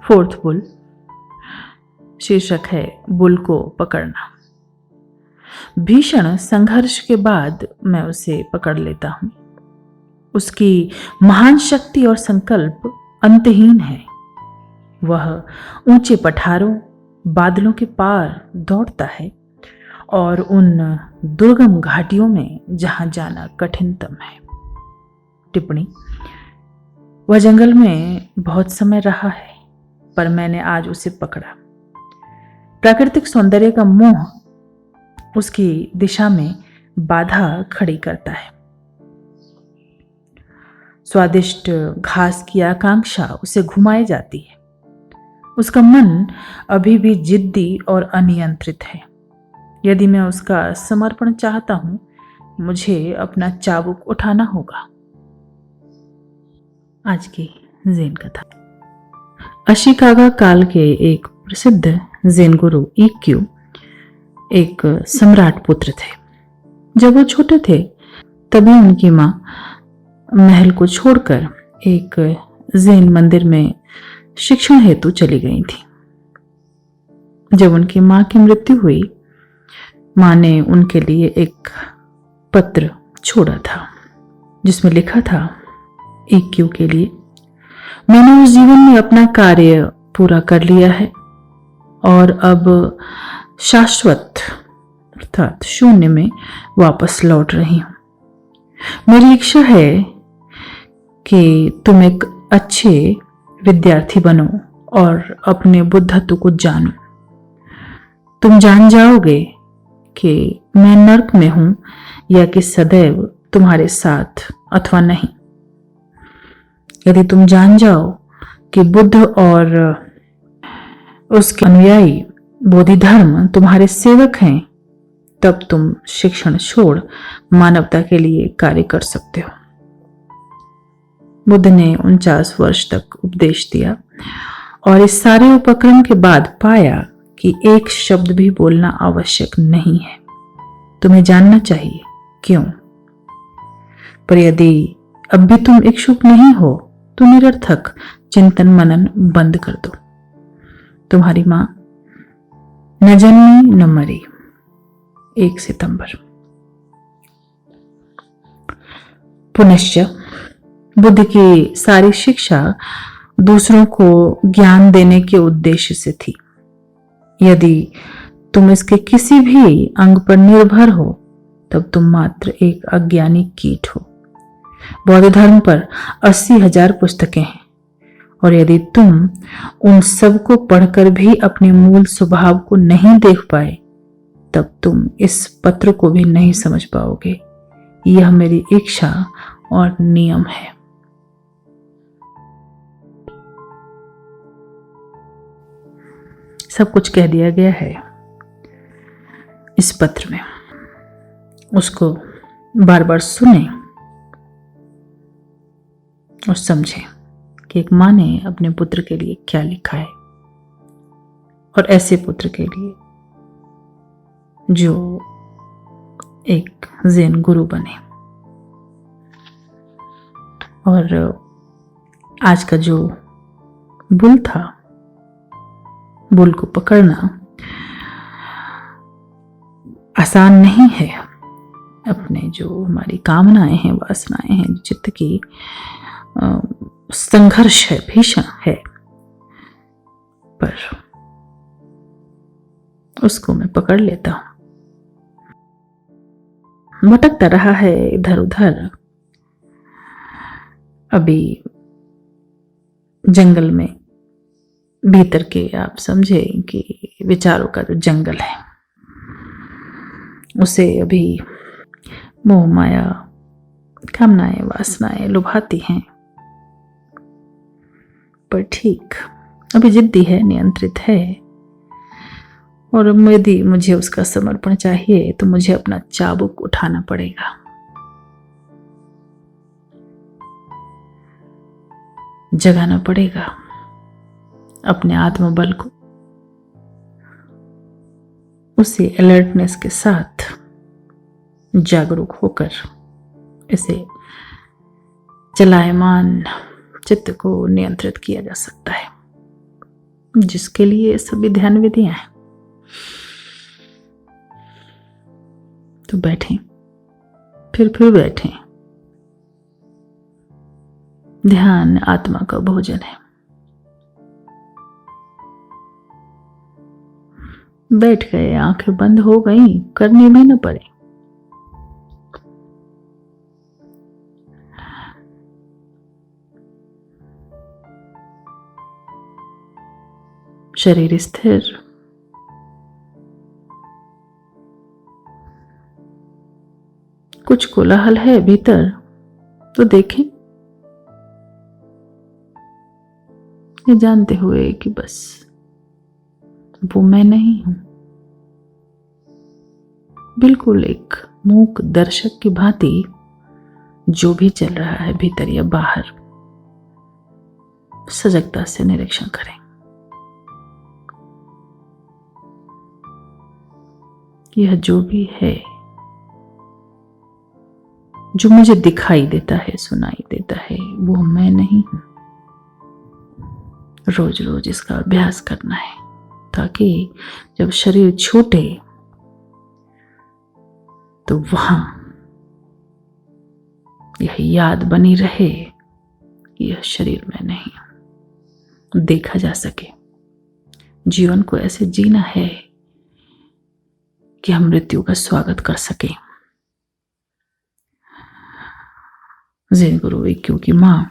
Fourth bull. शीर्षक है bull को पकड़ना। भीषण संघर्ष के बाद मैं उसे पकड़ लेता हूं। उसकी महान शक्ति और संकल्प अंतहीन है। वह ऊंचे पठारों, बादलों के पार दौड़ता है और उन दुर्गम घाटियों में जहां जाना कठिनतम है। टिप्पणी: वह जंगल में बहुत समय रहा है, पर मैंने आज उसे पकड़ा। प्राकृतिक सौंदर्य का मोह उसकी दिशा में बाधा खड़ी करता है। स्वादिष्ट घास की आकांक्षा उसे घुमाए जाती है। उसका मन अभी भी जिद्दी और अनियंत्रित है। यदि मैं उसका समर्पण चाहता हूं, मुझे अपना चाबुक उठाना होगा। आज की ज़ेन कथा। अशिकागा काल के एक प्रसिद्ध ज़ेन गुरु इक्यू एक सम्राट पुत्र थे। जब वो छोटे थे तभी उनकी माँ महल को छोड़कर एक ज़ेन मंदिर में शिक्षण हेतु चली गई थी। जब उनकी माँ की मृत्यु हुई, माँ ने उनके लिए एक पत्र छोड़ा था जिसमें लिखा था, इक्यू के लिए, मैंने उस जीवन में अपना कार्य पूरा कर लिया है और अब शाश्वत अर्थात शून्य में वापस लौट रही हूं। मेरी इच्छा है कि तुम एक अच्छे विद्यार्थी बनो और अपने बुद्धत्व को जानो। तुम जान जाओगे कि मैं नर्क में हूं या कि सदैव तुम्हारे साथ अथवा नहीं। यदि तुम जान जाओ कि बुद्ध और उसके अनुयायी बोधिधर्म तुम्हारे सेवक हैं, तब तुम शिक्षण छोड़ मानवता के लिए कार्य कर सकते हो। बुद्ध ने 49 वर्ष तक उपदेश दिया और इस सारे उपक्रम के बाद पाया कि एक शब्द भी बोलना आवश्यक नहीं है। तुम्हें जानना चाहिए क्यों। पर यदि अब भी तुम इच्छुक नहीं हो तो निरर्थक चिंतन मनन बंद कर दो। तुम्हारी मां न जन्मी न मरी। 1 सितंबर। पुनश्च बुद्ध की सारी शिक्षा दूसरों को ज्ञान देने के उद्देश्य से थी। यदि तुम इसके किसी भी अंग पर निर्भर हो, तब तुम मात्र एक अज्ञानी कीट हो। बौद्ध धर्म पर 80,000 पुस्तकें हैं और यदि तुम उन सब को पढ़कर भी अपने मूल स्वभाव को नहीं देख पाए, तब तुम इस पत्र को भी नहीं समझ पाओगे। यह मेरी इच्छा और नियम है। सब कुछ कह दिया गया है इस पत्र में। उसको बार बार सुने और समझें कि एक माँ ने अपने पुत्र के लिए क्या लिखा है, और ऐसे पुत्र के लिए जो एक ज़ेन गुरु बने। और आज का जो बुल था, बुल को पकड़ना आसान नहीं है। अपने जो हमारी कामनाएं हैं, वासनाएं हैं, चित्त की संघर्ष है, भीषण है, पर उसको मैं पकड़ लेता हूं। भटकता रहा है इधर उधर। अभी जंगल में भीतर के आप समझे कि विचारों का जो जंगल है, उसे अभी मोह माया, कामनाएं, वासनाएं लुभाती हैं। पर ठीक, अभी जिद्दी है, नियंत्रित है, और यदि मुझे उसका समर्पण चाहिए तो मुझे अपना चाबुक उठाना पड़ेगा। जगाना पड़ेगा अपने आत्मबल को, उसे अलर्टनेस के साथ जागरूक होकर इसे चलायमान चित्त को नियंत्रित किया जा सकता है। जिसके लिए ये सभी ध्यान विधियां हैं। तो बैठें, फिर बैठें। ध्यान आत्मा का भोजन है। बैठ गए, आंखें बंद हो गई, करनी भी न पड़े। शरीर स्थिर, कुछ कोलाहल है भीतर तो देखें, ये जानते हुए कि बस वो मैं नहीं हूं। बिल्कुल एक मूक दर्शक की भांति जो भी चल रहा है भीतर या बाहर, सजगता से निरीक्षण करें। यह जो भी है, जो मुझे दिखाई देता है, सुनाई देता है, वो मैं नहीं हूं। रोज रोज इसका अभ्यास करना है ताकि जब शरीर छूटे तो वहां यह याद बनी रहे कि यह शरीर में नहीं हूं। देखा जा सके, जीवन को ऐसे जीना है कि हम मृत्यु का स्वागत कर सके। ज़ेन गुरु इक्यू की मां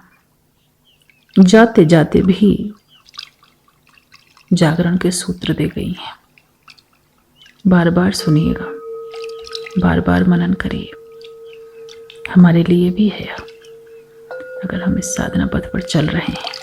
जाते जाते भी जागरण के सूत्र दे गई हैं। बार बार सुनिएगा, बार बार मनन करिए। हमारे लिए भी है, अगर हम इस साधना पथ पर चल रहे हैं।